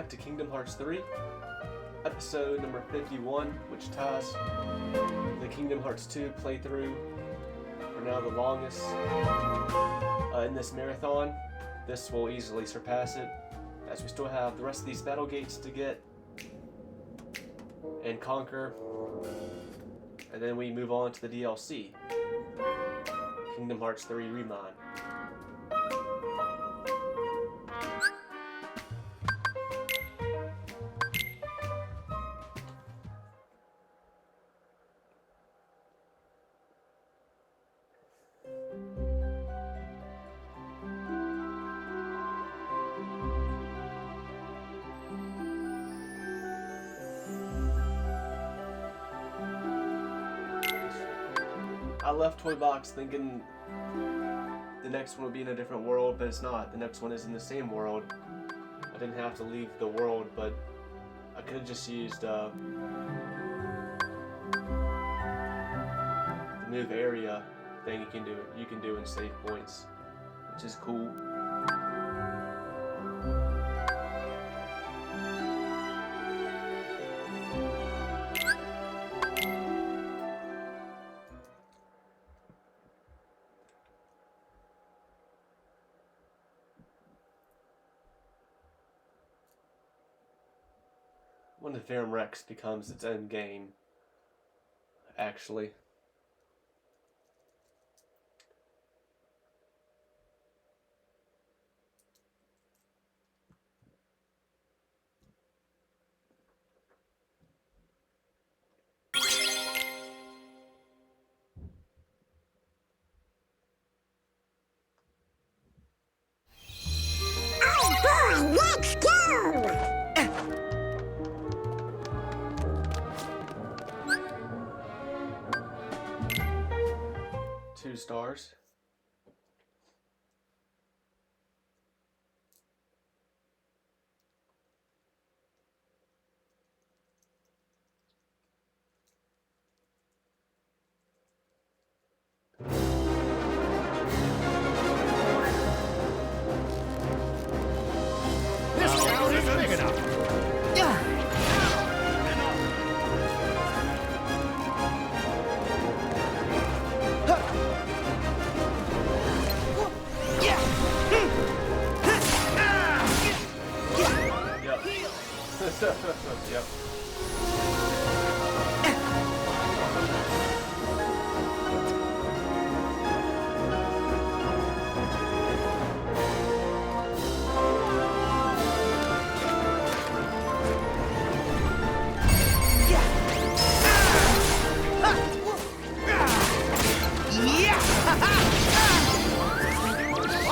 back to Kingdom Hearts 3, episode number 51, which ties the Kingdom Hearts 2 playthrough for now the longest in this marathon. This will easily surpass it, as we still have the rest of these Battlegates to get and conquer, and then we move on to the DLC, Kingdom Hearts 3 Remind. I left Toy Box thinking the next one would be in a different world, but it's not. The next one is in the same world. I didn't have to leave the world, but I could have just used the move area thing you can do in save points, which is cool. When the Verum Rex becomes its own game, actually. Oh boy, let's go! 2 stars. This town is big enough. Yep.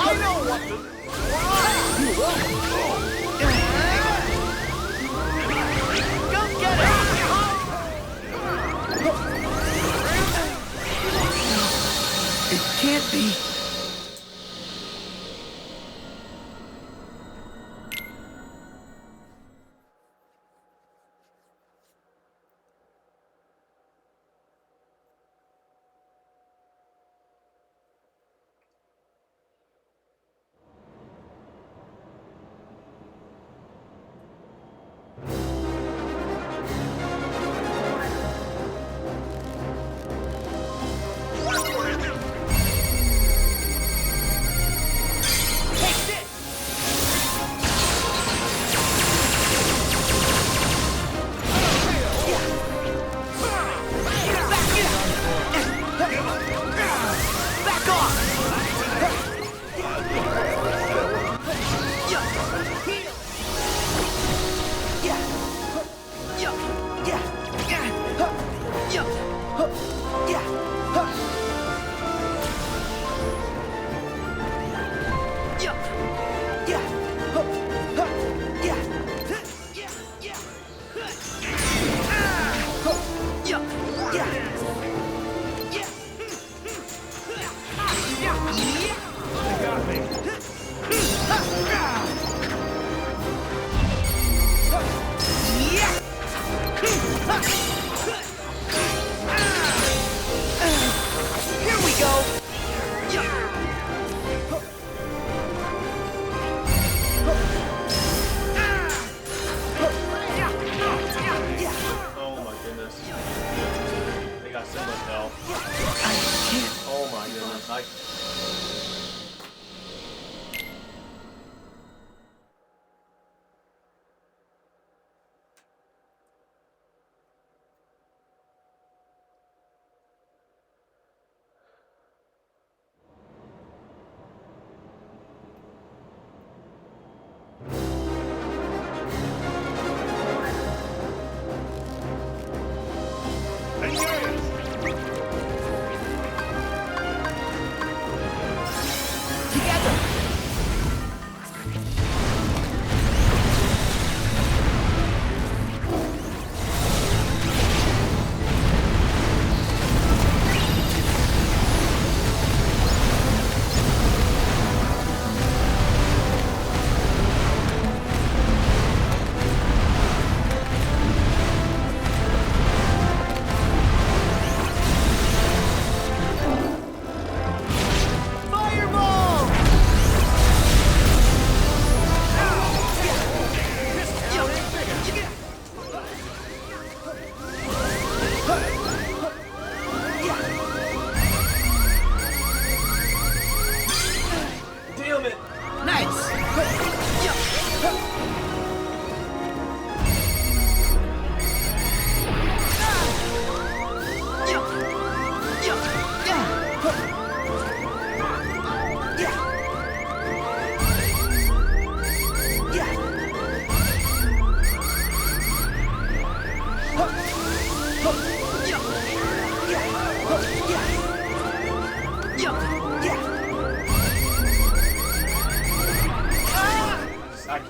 I know what to Go get it! It can't be.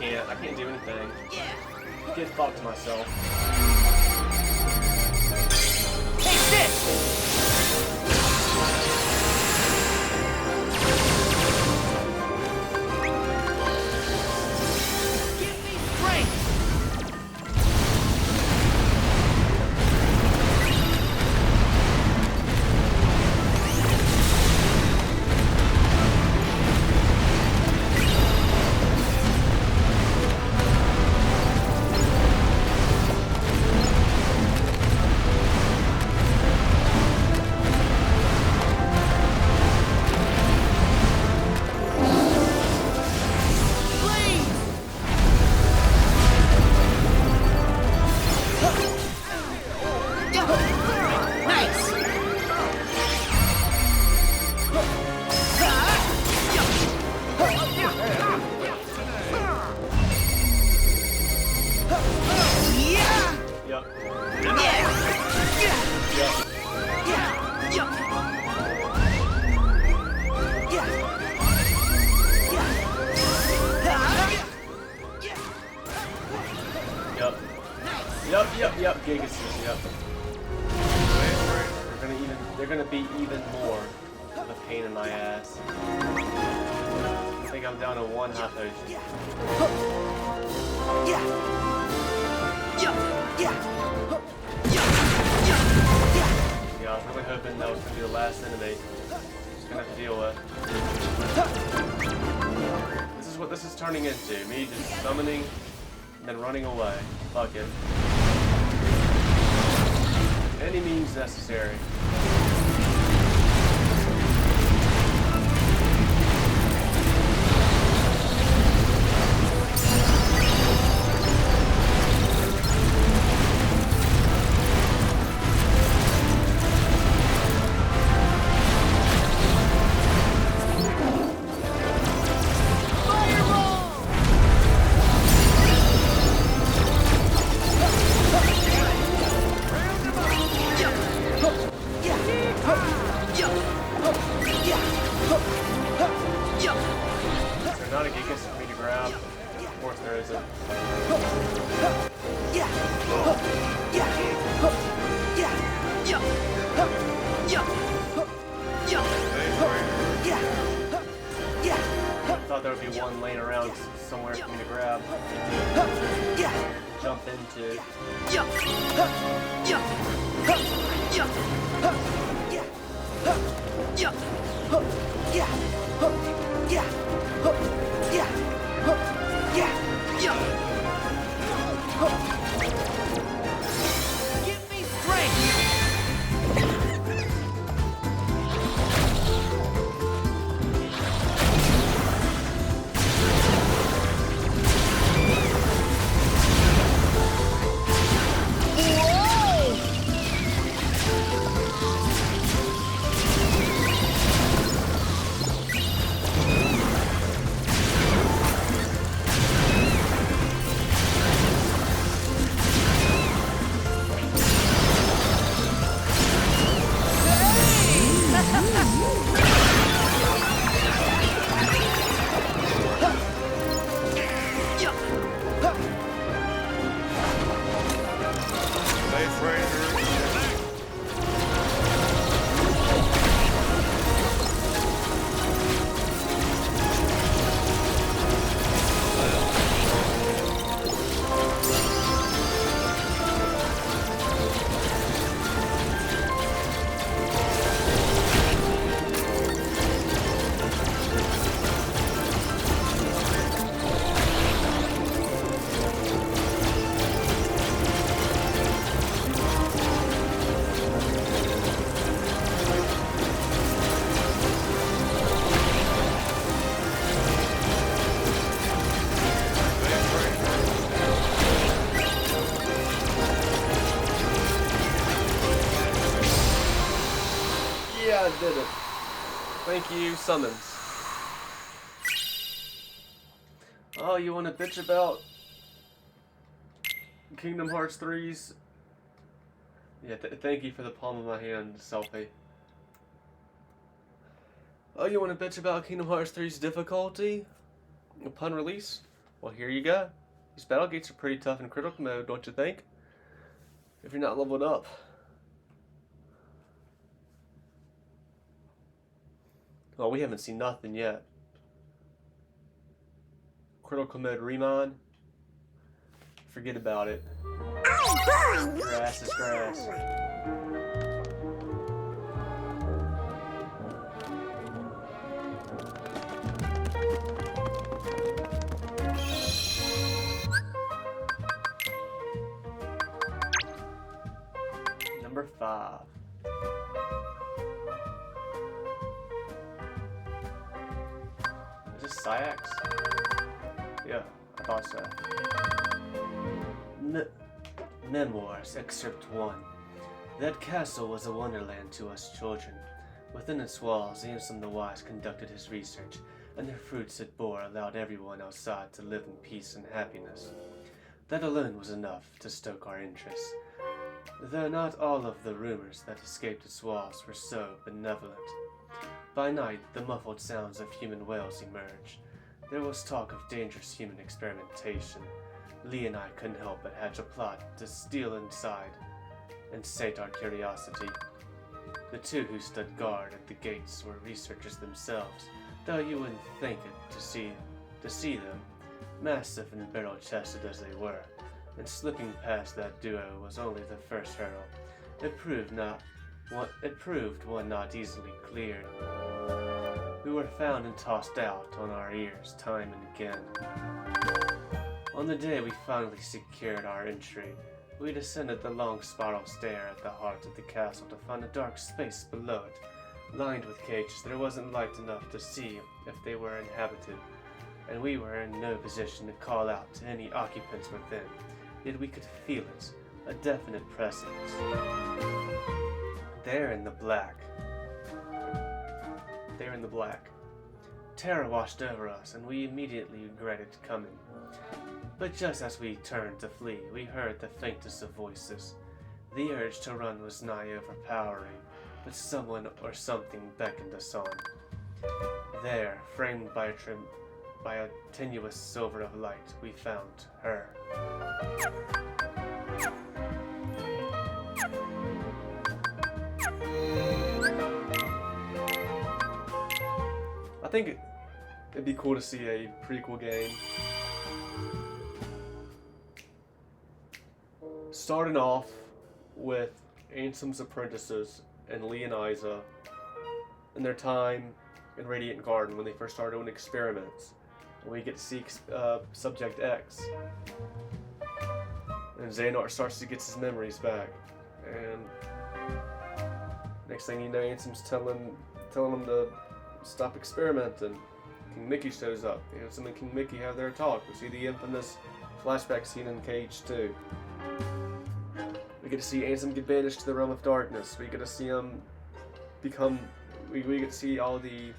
can't. I can't do anything. Get fucked myself. Take this! Give me strength! Yep, Gigases, yep. They're gonna be even more of a pain in my ass. I think I'm down to 1 hot potion. Yeah, I was really hoping that was gonna be the last enemy. Just gonna have to deal with. This is what this is turning into. Me just summoning and then running away. Fuck it. Any means necessary. Thought there would be one laying around somewhere for me to grab. Jump into. Give me strength! Yeah, I did it. Thank you, summons. Oh, you want to bitch about Kingdom Hearts 3's? Yeah, thank you for the palm of my hand selfie. Oh, you want to bitch about Kingdom Hearts 3's difficulty upon release? Well, here you go. These battle gates are pretty tough in critical mode, don't you think? If you're not leveled up. Well, we haven't seen nothing yet. Critical mode Remon. Forget about it. Oh boy, Grass is grass. Number 5. Is this Syax? Yeah, I thought so. Memoirs, Excerpt 1. That castle was a wonderland to us children. Within its walls, Ansem the Wise conducted his research, and the fruits it bore allowed everyone outside to live in peace and happiness. That alone was enough to stoke our interest, though not all of the rumors that escaped its walls were so benevolent. By night, the muffled sounds of human wails emerged. There was talk of dangerous human experimentation. Lee and I couldn't help but hatch a plot to steal inside and sate our curiosity. The two who stood guard at the gates were researchers themselves, though you wouldn't think it to see them, massive and barrel-chested as they were, and slipping past that duo was only the first hurdle. It proved one not easily cleared. We were found and tossed out on our ears time and again. On the day we finally secured our entry, we descended the long spiral stair at the heart of the castle to find a dark space below it. Lined with cages, there wasn't light enough to see if they were inhabited, and we were in no position to call out to any occupants within, yet we could feel it, a definite presence. There in the black. Terror washed over us, and we immediately regretted coming. But just as we turned to flee, we heard the faintest of voices. The urge to run was nigh overpowering, but someone or something beckoned us on. There, framed by a tenuous silver of light, we found her. I think it'd be cool to see a prequel game. Starting off with Ansem's apprentices and Lee and Isa in their time in Radiant Garden when they first started doing experiments. And we get to see Subject X. And Xehanort starts to get his memories back. And next thing you know, Ansem's telling him to stop experimenting. King Mickey shows up. Ansem and King Mickey have their talk. We see the infamous flashback scene in Cage 2. We get to see Ansem get banished to the Realm of Darkness. We get to see him become... We get to see all the...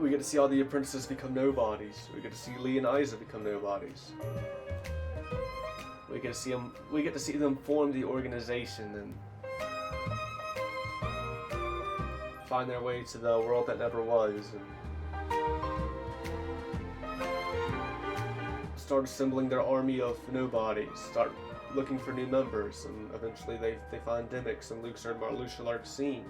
we get to see all the apprentices become nobodies. We get to see Lee and Isa become nobodies. We get to see them form the organization and find their way to the world that never was, and start assembling their army of nobodies, start looking for new members, and eventually they find Demix and Luke's martial arts scene.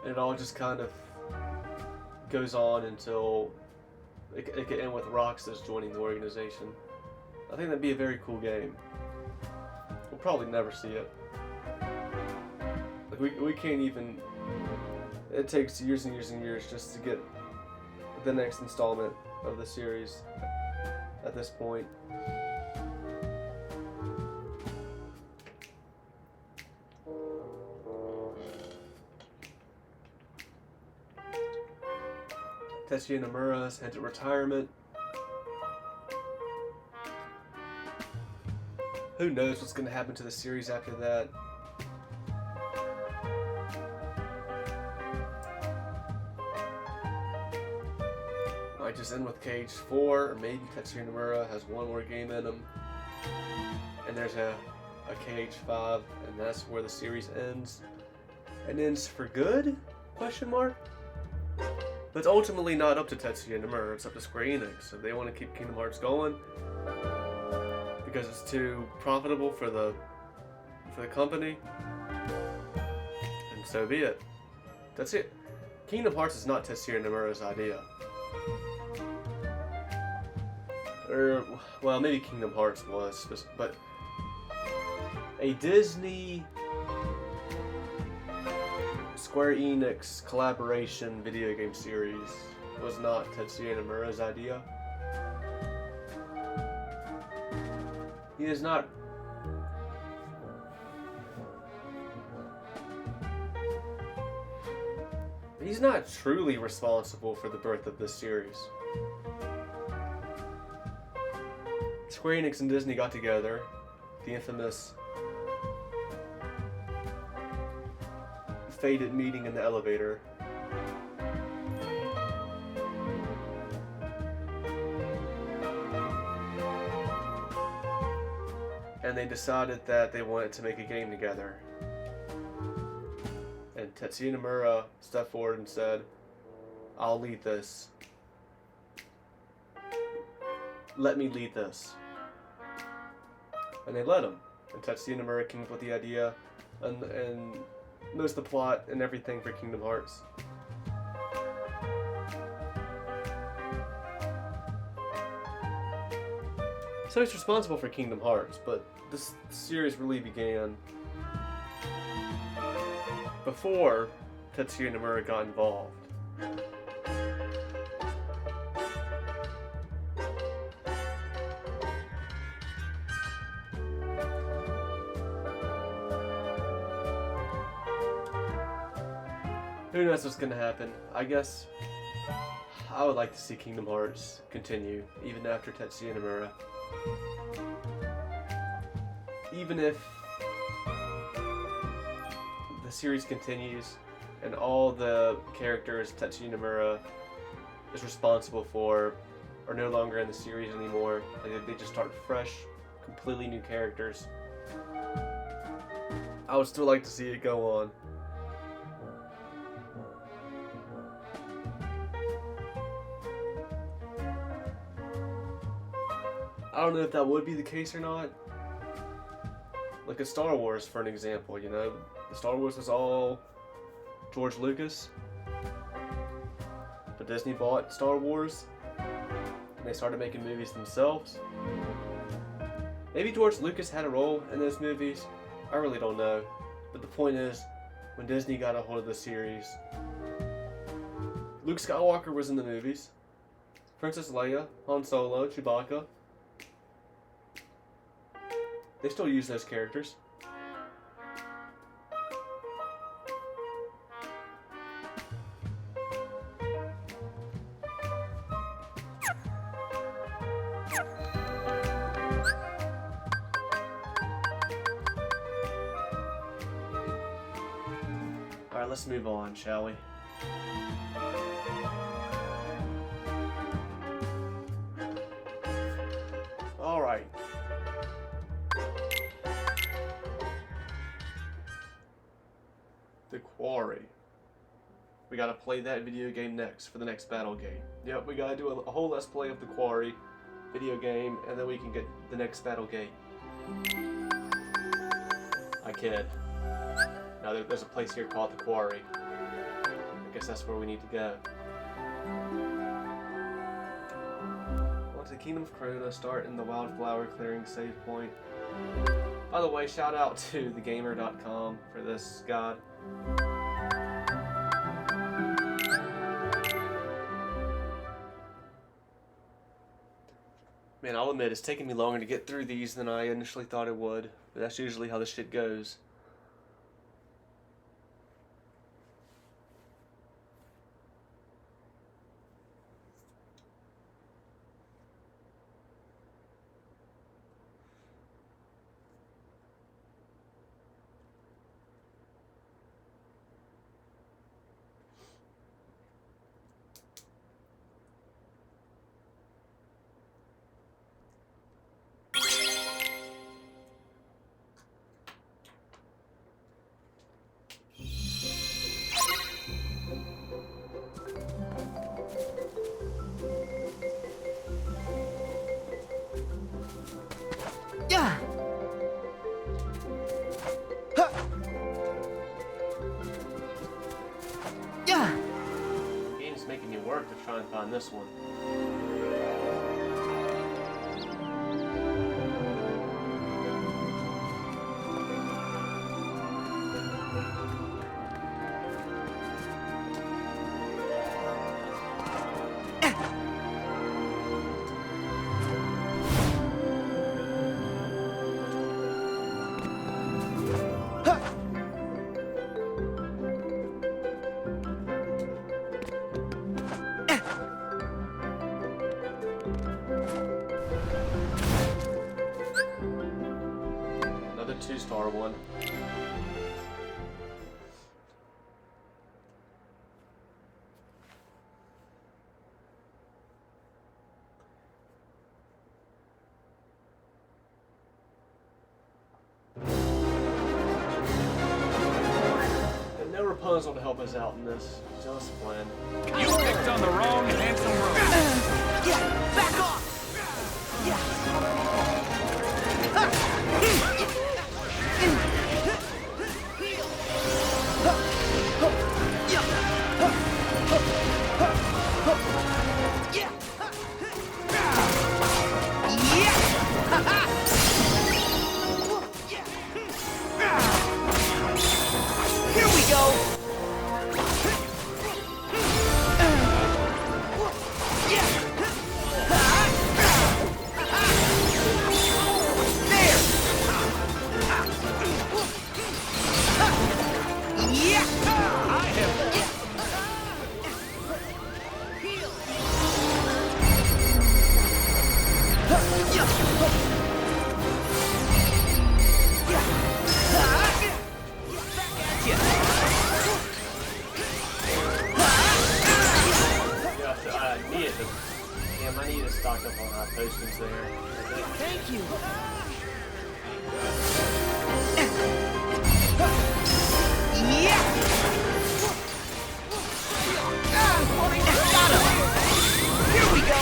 And it all just kind of goes on until it could end with Roxas joining the organization. I think that'd be a very cool game. We'll probably never see it. Like we can't even... It takes years and years and years just to get the next installment of the series at this point. Tetsuya Nomura has headed retirement. Who knows what's going to happen to the series after that? might just end with KH4, or maybe Tetsuya Nomura has one more game in him. And there's a KH5, and that's where the series ends. And ends for good? Question mark? But it's ultimately not up to Tetsuya Nomura, it's up to Square Enix. If they want to keep Kingdom Hearts going, because it's too profitable for the company, and so be it. That's it. Kingdom Hearts is not Tetsuya Nomura's idea. Or, well, maybe Kingdom Hearts was, but a Disney Square Enix collaboration video game series was not Tetsuya Nomura's idea. He is not. He's not truly responsible for the birth of this series. Square Enix and Disney got together, the infamous fated meeting in the elevator. And they decided that they wanted to make a game together. And Tetsuya Nomura stepped forward and said, "I'll lead this. Let me lead this." And they let him. And Tetsuya Nomura came up with the idea and knows the plot and everything for Kingdom Hearts. So he's responsible for Kingdom Hearts, but this series really began before Tetsuya Nomura got involved. Who knows what's gonna happen? I guess I would like to see Kingdom Hearts continue, even after Tetsuya Nomura. Even if the series continues and all the characters Tetsuya Nomura is responsible for are no longer in the series anymore, like they just start fresh, completely new characters, I would still like to see it go on. I don't know if that would be the case or not. Look at Star Wars for an example, you know? Star Wars was all George Lucas. But Disney bought Star Wars, and they started making movies themselves. Maybe George Lucas had a role in those movies. I really don't know. But the point is, when Disney got a hold of the series, Luke Skywalker was in the movies. Princess Leia, Han Solo, Chewbacca. They still use those characters. Alright, let's move on, shall we? Alright. The Quarry. We gotta play that video game next for the next Battlegate. Yep, we gotta do a whole Let's Play of The Quarry video game, and then we can get the next Battlegate. I kid. Now there's a place here called The Quarry. I guess that's where we need to go. Onto the Kingdom of Corona, start in the Wildflower Clearing save point. By the way, shout out to thegamer.com for this guide. Man, I'll admit, it's taking me longer to get through these than I initially thought it would, but that's usually how this shit goes. find this one. Another 2-star one. And no Rapunzel to help us out in this. Just Flynn. You picked on the wrong handsome road. Yeah, back off! Yeah. Here we go! Damn, I need to stock up on high potions there. Thank you. Got him. Here we go.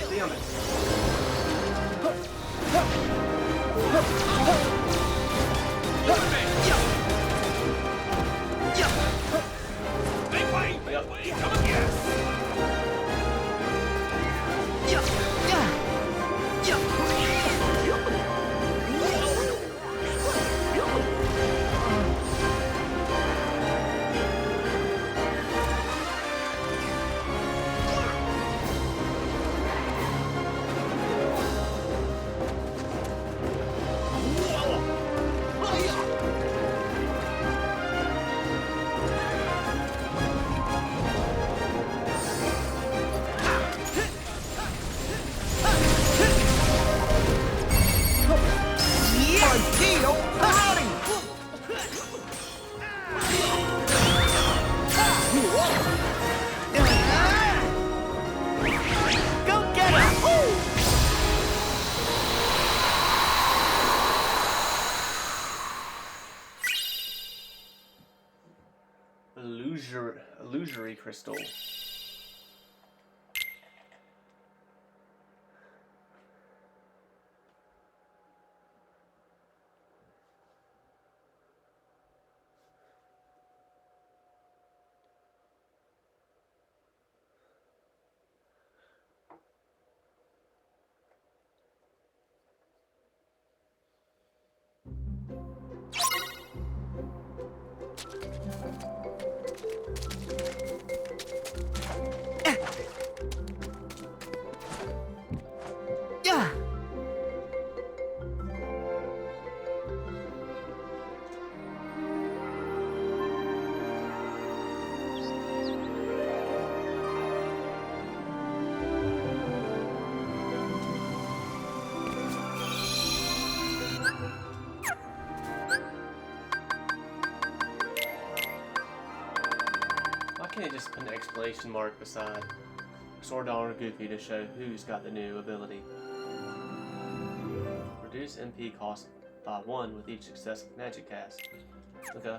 Damn it. Make way! Yep. Come again! Go get him! Illusory crystal. Yeah. Why can't it just put an exclamation mark beside Sordon or Goofy to show who's got the new ability? Reduce MP cost by 1 with each successive magic cast. Okay.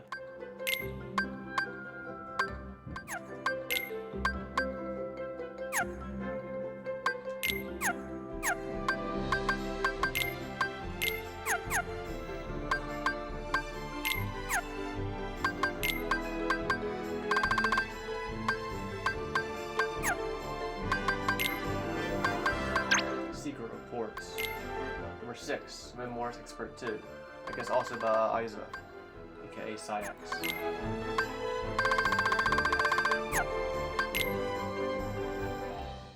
Secret reports. Number 6, Memoirs Expert 2. I guess also by Isa, aka Syax.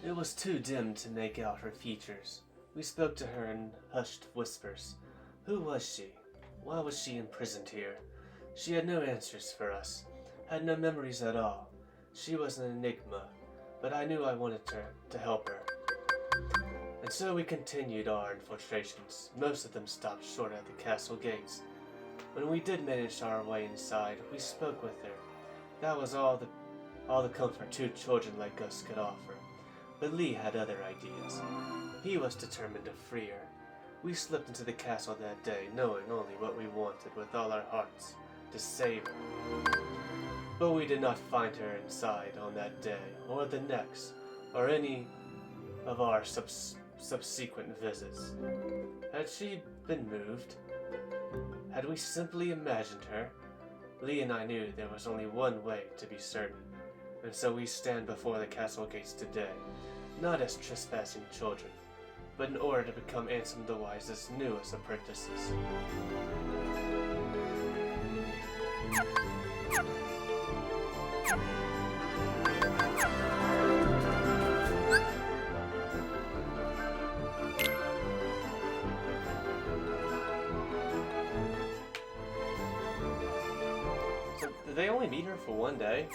It was too dim to make out her features. We spoke to her in hushed whispers. Who was she? Why was she imprisoned here? She had no answers for us, had no memories at all. She was an enigma, but I knew I wanted to help her. And so we continued our infiltrations. Most of them stopped short at the castle gates. When we did manage our way inside, we spoke with her. That was all the comfort 2 children like us could offer. But Lee had other ideas. He was determined to free her. We slipped into the castle that day, knowing only what we wanted with all our hearts, to save her. But we did not find her inside on that day, or the next, or any of our subsequent visits. Had she been moved? Had we simply imagined her? Lee and I knew there was only one way to be certain, and so we stand before the castle gates today, not as trespassing children, but in order to become Ansem the Wise's newest apprentices. So, did they only meet her for one day?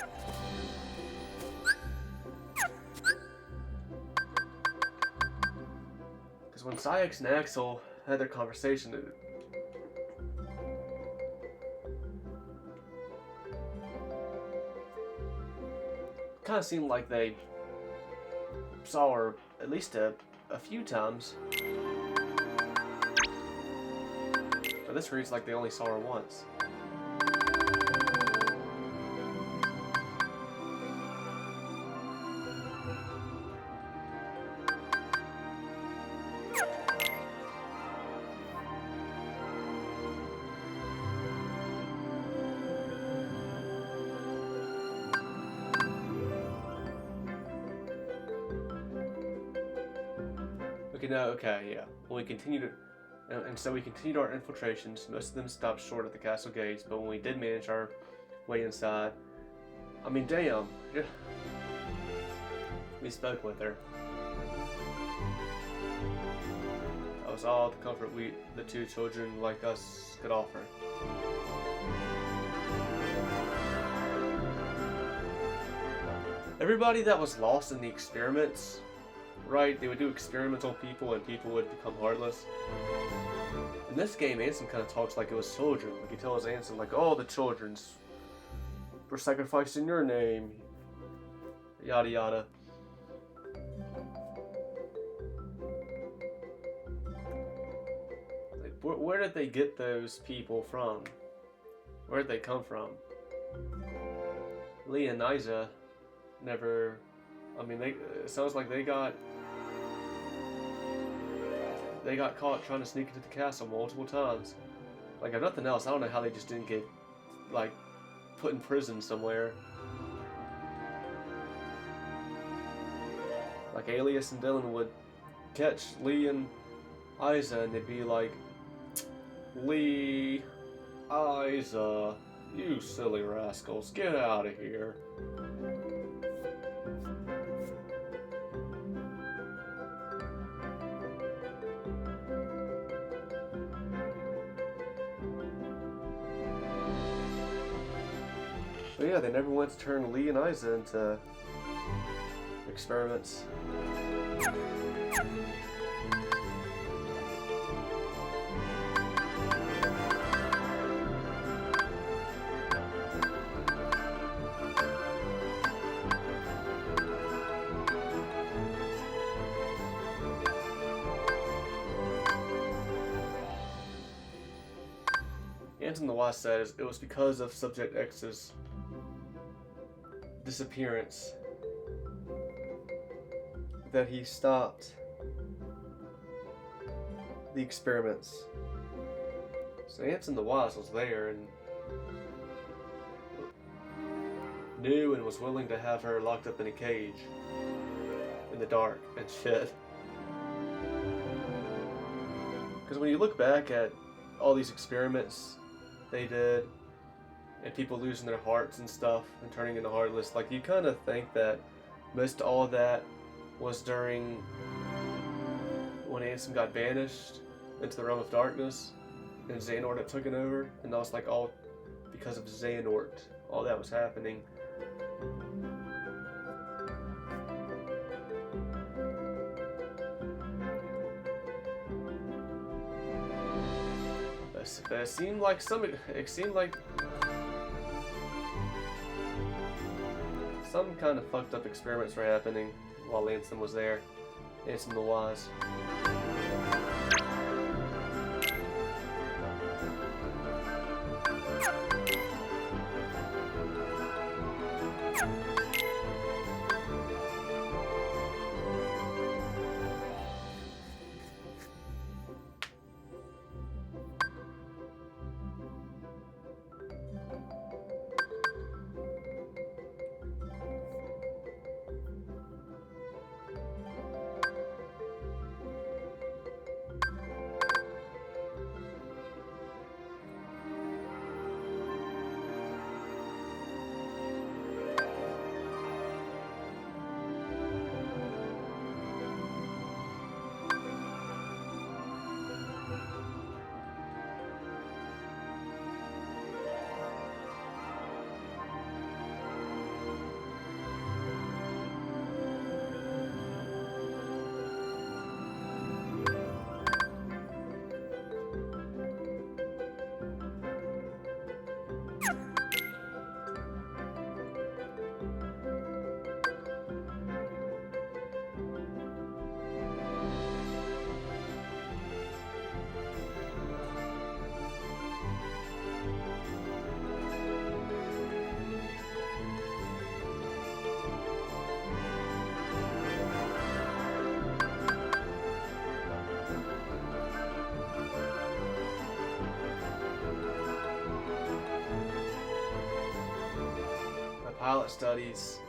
when Syx and Axel had their conversation, it kind of seemed like they saw her at least a few times. But this reads like they only saw her once. Okay, yeah. When we continued, and so we continued our infiltrations. Most of them stopped short at the castle gates, but when we did manage our way inside, I mean, damn, yeah. We spoke with her. That was all the comfort the two children like us, could offer. Everybody that was lost in the experiments, right? They would do experiments on people and people would become heartless. In this game, Ansem kind of talks like it was children. Like he tells Ansem, like, oh, the children's were sacrificed in your name. Yada yada. Like, where did they get those people from? Where did they come from? Lee and Isa never... I mean, it sounds like they got caught trying to sneak into the castle multiple times. Like, if nothing else, I don't know how they just didn't get, like, put in prison somewhere. Like, Alias and Dylan would catch Lee and Isa, and they'd be like, Lee, Isa, you silly rascals, get out of here. But yeah, they never went to turn Lee and Isa into experiments. Anton the Wise says it was because of Subject X's disappearance that he stopped the experiments. So Anton the Wise was there and knew and was willing to have her locked up in a cage in the dark and shit. Because when you look back at all these experiments they did, and people losing their hearts and stuff and turning into heartless, like, you kind of think that most all of that was during when Ansem got banished into the realm of darkness and Xehanort had taken over, and that was like all because of Xehanort, all that was happening. But it seemed like some kind of fucked up experiments were happening while Ansem was there. Ansem the Wise. taught studies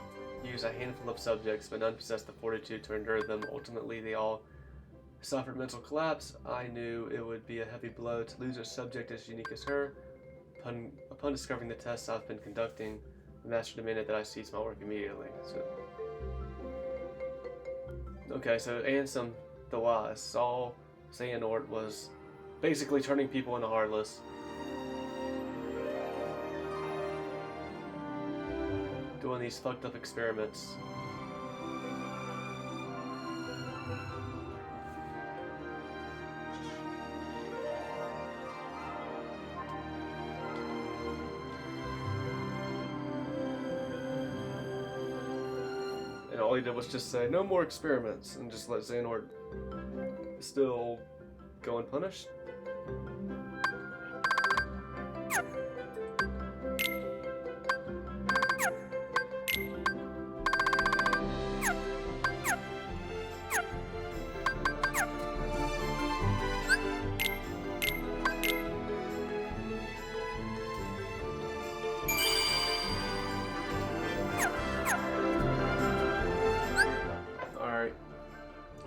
use a handful of subjects, but none possessed the fortitude to endure them. Ultimately, they all suffered mental collapse. I knew it would be a heavy blow to lose a subject as unique as her. Upon discovering the tests I've been conducting, the master demanded that I cease my work immediately. Okay, so Ansem the Wise saw Xehanort was basically turning people into heartless. Doing these fucked up experiments. And all he did was just say, no more experiments, and just let Xehanort still go unpunished.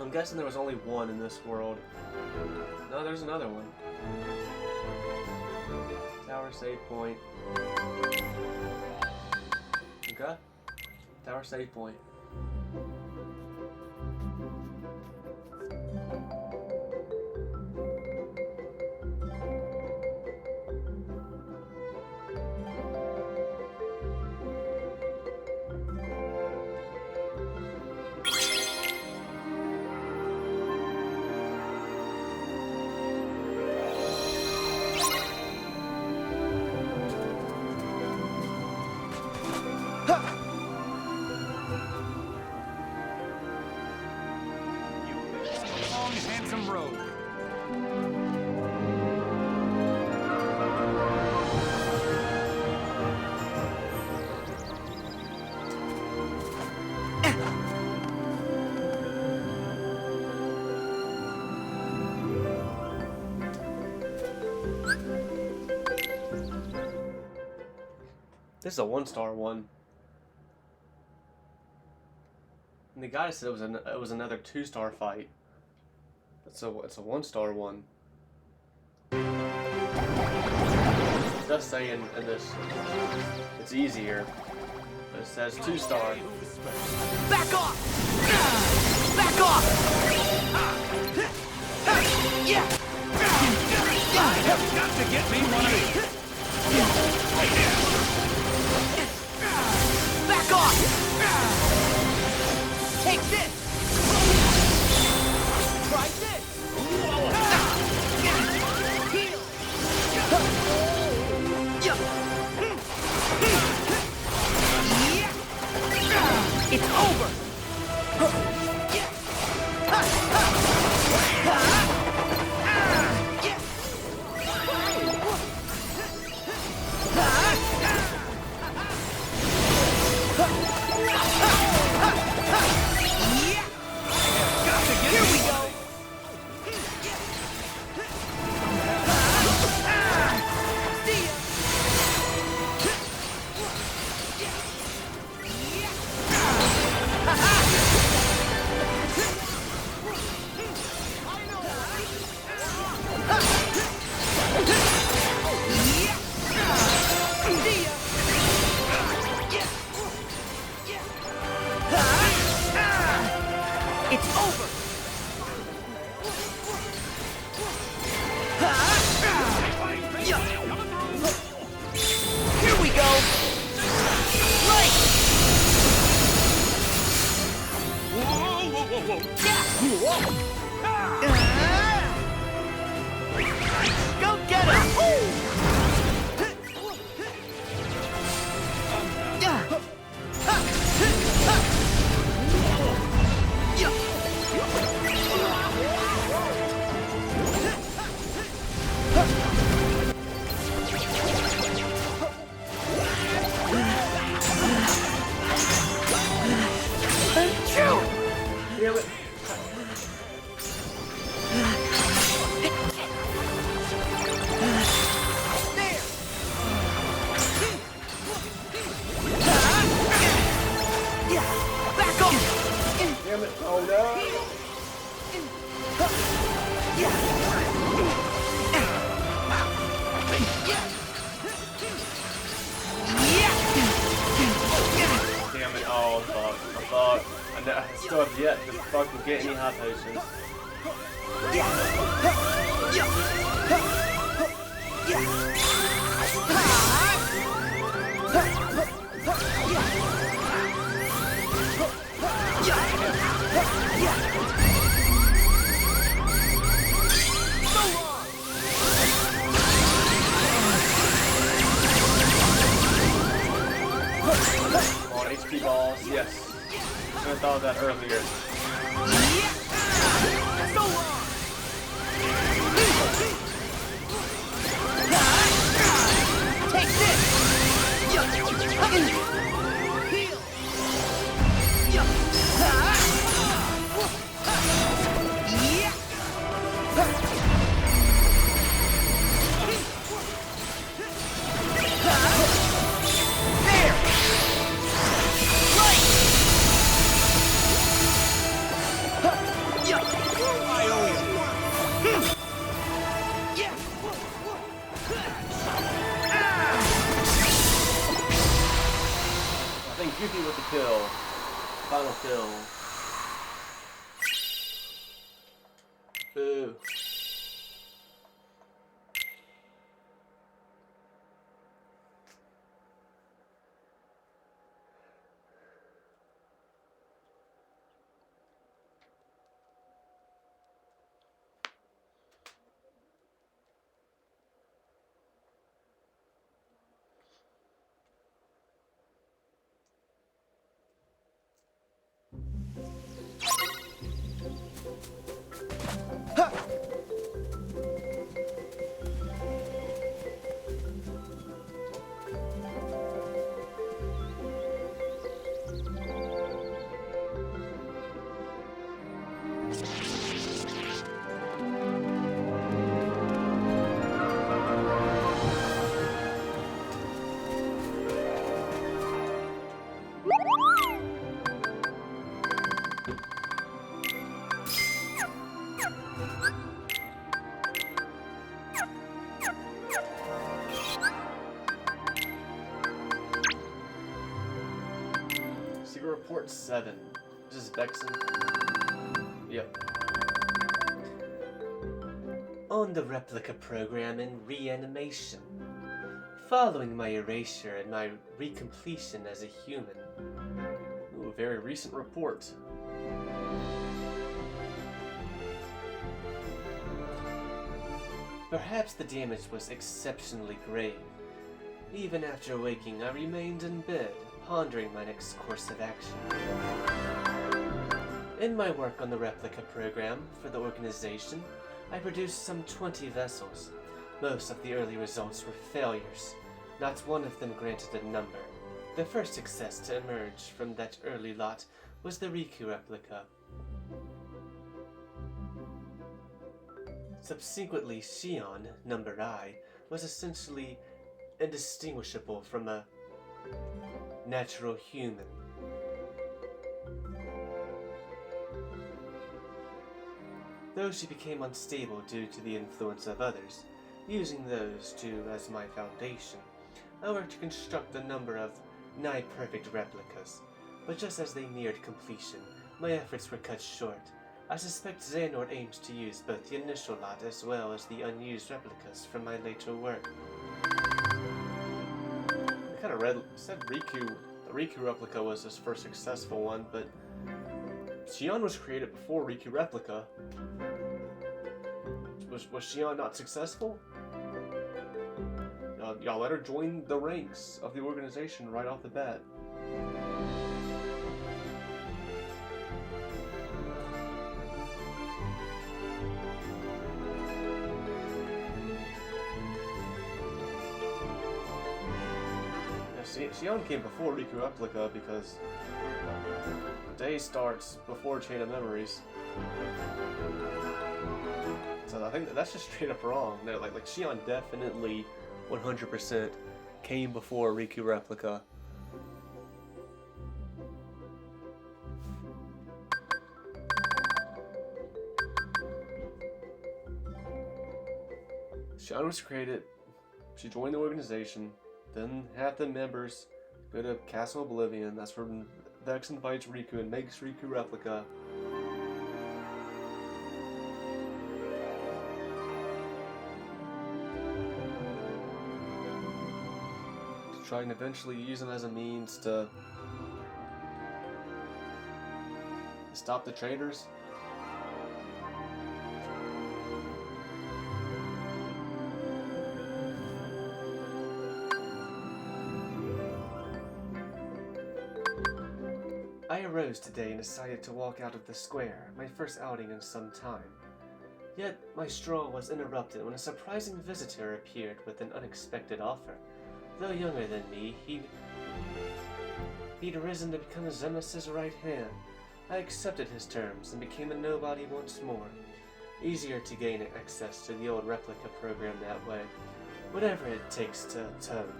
I'm guessing there was only one in this world. No, there's another one. Tower save point. Okay. Tower save point. Handsome road. This is a 1-star one. And the guy said it was another 2-star fight. It's a 1-star one. It does say in this it's easier, but it says 2-star. Back off! Back off! Yeah! You've got to get me one of these. Back off! Take this! Try this! Heal! It's over! Here we go. It's over! Here we go! Right! Go get him! Damn it. There! Damn it. Oh, fuck. I still have yet to fucking get any hot potions. Come on, HP balls, yes. I should have thought of that earlier. Take this! I think Goofy with the kill. Final kill. Boo. Report 7. This is Vexen. Yep. On the replica program in reanimation. Following my erasure and my recompletion as a human. Ooh, a very recent report. Perhaps the damage was exceptionally grave. Even after waking, I remained in bed, pondering my next course of action. In my work on the replica program for the organization, I produced some 20 vessels. Most of the early results were failures. Not one of them granted a number. The first success to emerge from that early lot was the Riku replica. Subsequently, Shion, number I, was essentially indistinguishable from a natural human. Though she became unstable due to the influence of others, using those two as my foundation, I worked to construct a number of nigh-perfect replicas, but just as they neared completion, my efforts were cut short. I suspect Xehanort aims to use both the initial lot as well as the unused replicas from my later work. I kind of said Riku. The Riku replica was his first successful one, but Shion was created before Riku replica. Was Shion not successful? Y'all let her join the ranks of the organization right off the bat. Shion came before Riku replica because the day starts before Chain of Memories. So I think that's just straight up wrong. No, like Shion definitely 100% came before Riku replica. Shauna was created. She joined the organization. Then half the members go to Castle Oblivion. That's where Vex invites Riku and makes Riku replica. To try and eventually use him as a means to stop the traitors. I arose today and decided to walk out of the square, my first outing in some time. Yet my stroll was interrupted when a surprising visitor appeared with an unexpected offer. Though younger than me, he'd risen to become Zemus's right hand. I accepted his terms and became a nobody once more. Easier to gain access to the old replica program that way. Whatever it takes to atone.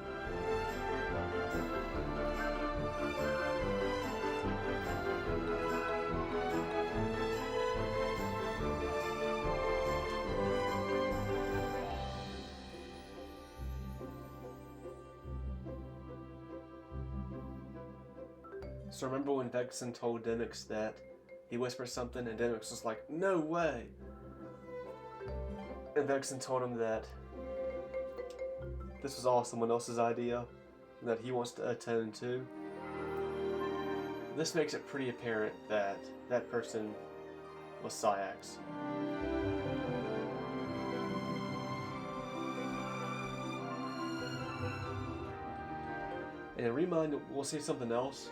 So remember when Vexen told Demyx that he whispered something and Demyx was like, no way! And Vexen told him that this was all someone else's idea, and that he wants to atone too. This makes it pretty apparent that that person was Syax. And in Remind, we'll see something else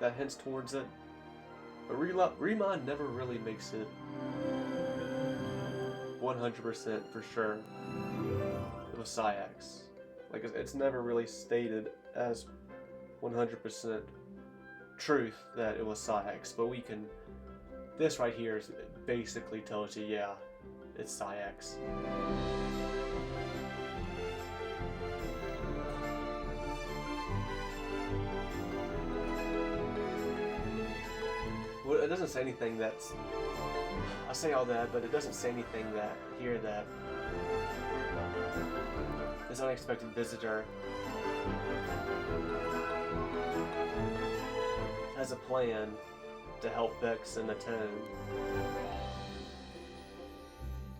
that hints towards it. But Remind never really makes it 100% for sure it was Syax. Like, it's never really stated as 100% truth that it was Syax, but we can... This right here basically tells you, yeah, it's Syax. Well, it doesn't say anything that's... I say all that, but it doesn't say anything that here that this unexpected visitor has a plan to help Vex and atone.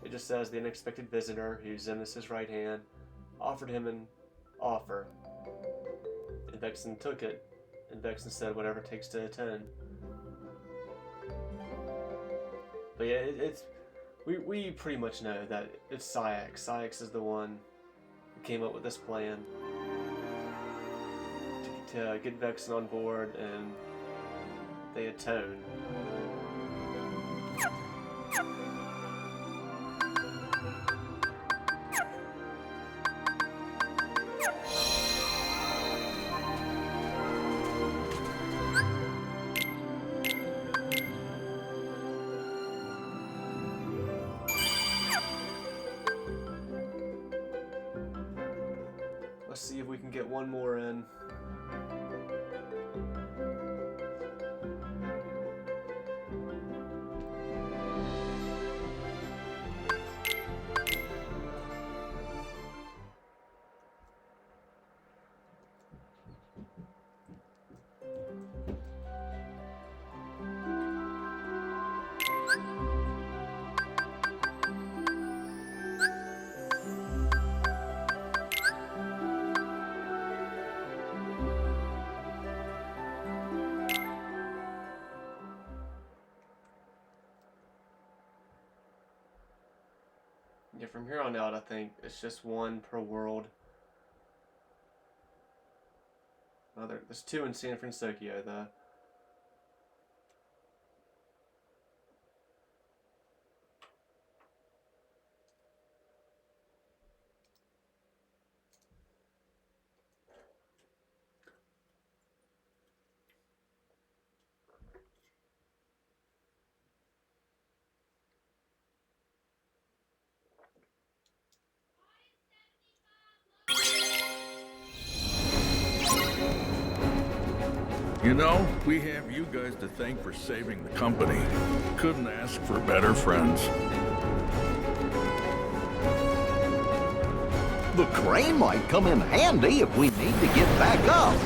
It just says the unexpected visitor, who's Zemus's right hand, offered him an offer. And Vexen took it. And Vexen said whatever it takes to atone. But yeah, we pretty much know that it's Syax. Syax is the one who came up with this plan to get Vexen on board, and they atone. Let's see if we can get one more in. Yeah, from here on out, I think it's just one per world. There's two in San Francisco, though. You know, we have you guys to thank for saving the company. Couldn't ask for better friends. The crane might come in handy if we need to get back up.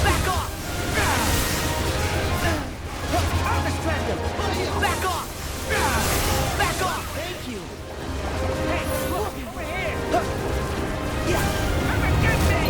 Back off! I'll distract him! Back off! Back off! Thank you! Hey, look! Over here! Come and get me!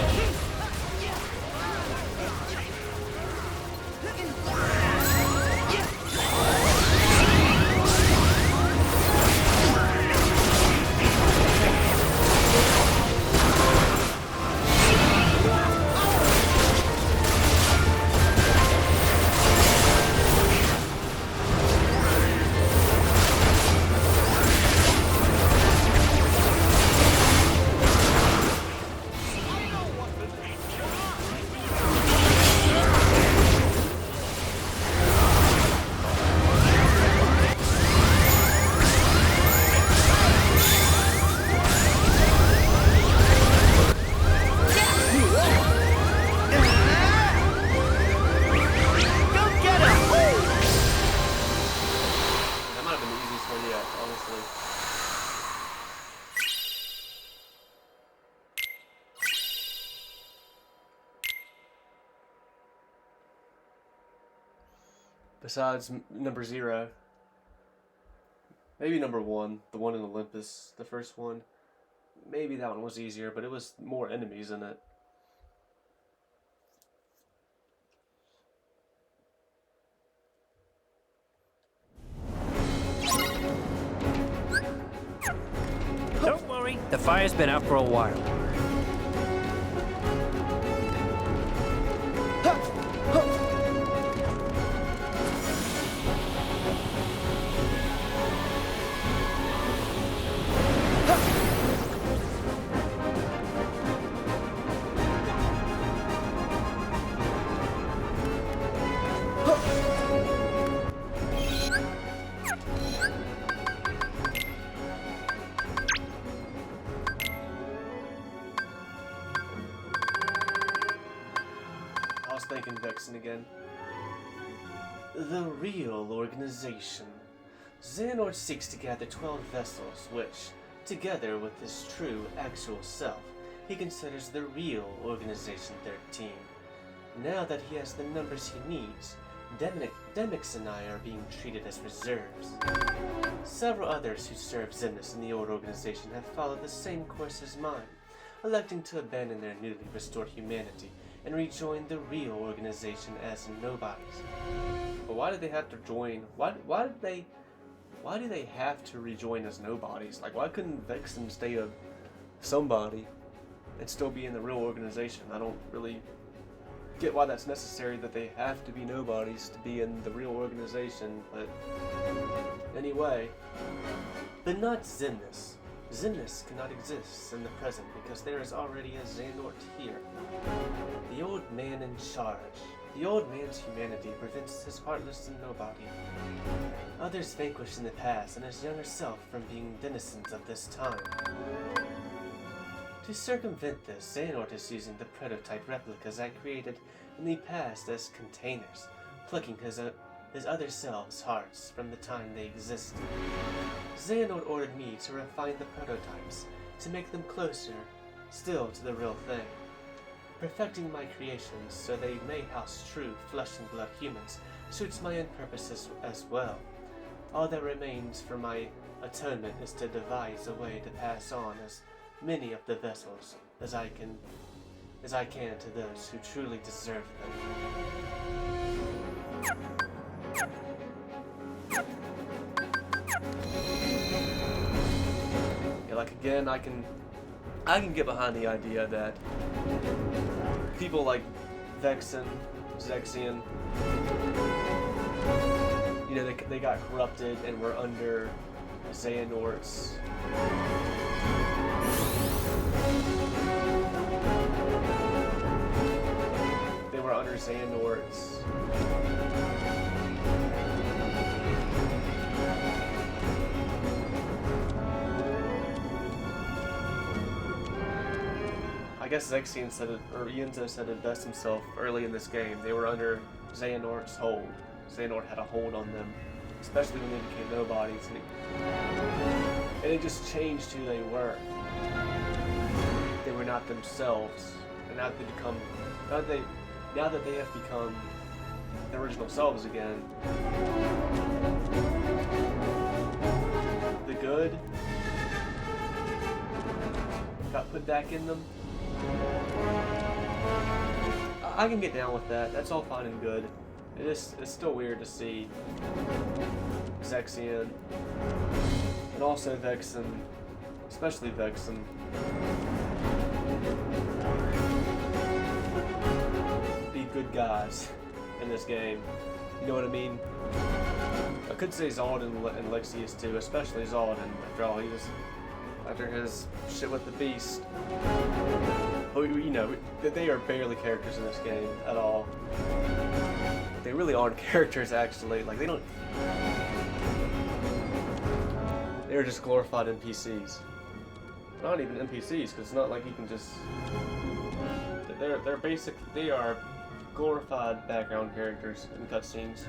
Go get him! That might have been the easiest one yet, honestly. Besides number 0. Maybe number 1, the one in Olympus, the first one. Maybe that one was easier, but it was more enemies in it. Don't worry, the fire's been out for a while. I was thinking Vexen again. The real organization. Xehanort seeks to gather 12 vessels, which, together with his true, actual self, he considers the real Organization 13. Now that he has the numbers he needs, Demix and I are being treated as reserves. Several others who served Xemnas in the old organization have followed the same course as mine, electing to abandon their newly restored humanity and rejoin the real organization as nobodies. But why did they have to join? Why do they have to rejoin as nobodies? Like, why couldn't Vexen stay a somebody and still be in the real organization? I don't really get why that's necessary, that they have to be nobodies to be in the real organization, but anyway. But not Xemnas. Xemnas cannot exist in the present because there is already a Xehanort here. The old man in charge. The old man's humanity prevents his heartless and nobody. Others vanquished in the past and his younger self from being denizens of this time. To circumvent this, Xehanort is using the prototype replicas I created in the past as containers, plucking his other selves' hearts from the time they existed. Xehanort ordered me to refine the prototypes, to make them closer still to the real thing. Perfecting my creations so they may house true flesh and blood humans suits my own purposes as well. All that remains for my atonement is to devise a way to pass on as many of the vessels as I can to those who truly deserve them. Yeah, like again, I can get behind the idea that people like Vexen, Zexion, you know, they got corrupted and were under Xehanort's they were under Xehanort's I guess Zexion said it, or Yenzo said it best himself early in this game. They were under Xehanort's hold. Xehanort had a hold on them, especially when they became nobodies, and it just changed who they were. They were not themselves, and now that they have become their original selves again, the good got put back in them. I can get down with that. That's all fine and good. It's still weird to see Zexion and also Vexen, especially Vexen, be good guys in this game. You know what I mean? I could say Zaldin and Lexius too, especially Zaldin. After all, after his shit with the Beast. You know, they are barely characters in this game at all. They really aren't characters, actually. Like, they're just glorified NPCs. Not even NPCs, because it's not like you can just... They are glorified background characters in cutscenes.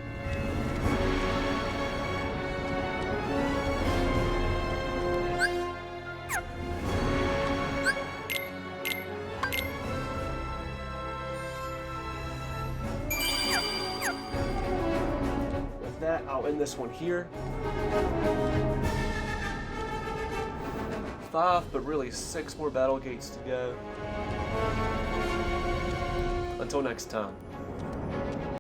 I'll end this one here. 5, but really 6 more Battlegates to go. Until next time.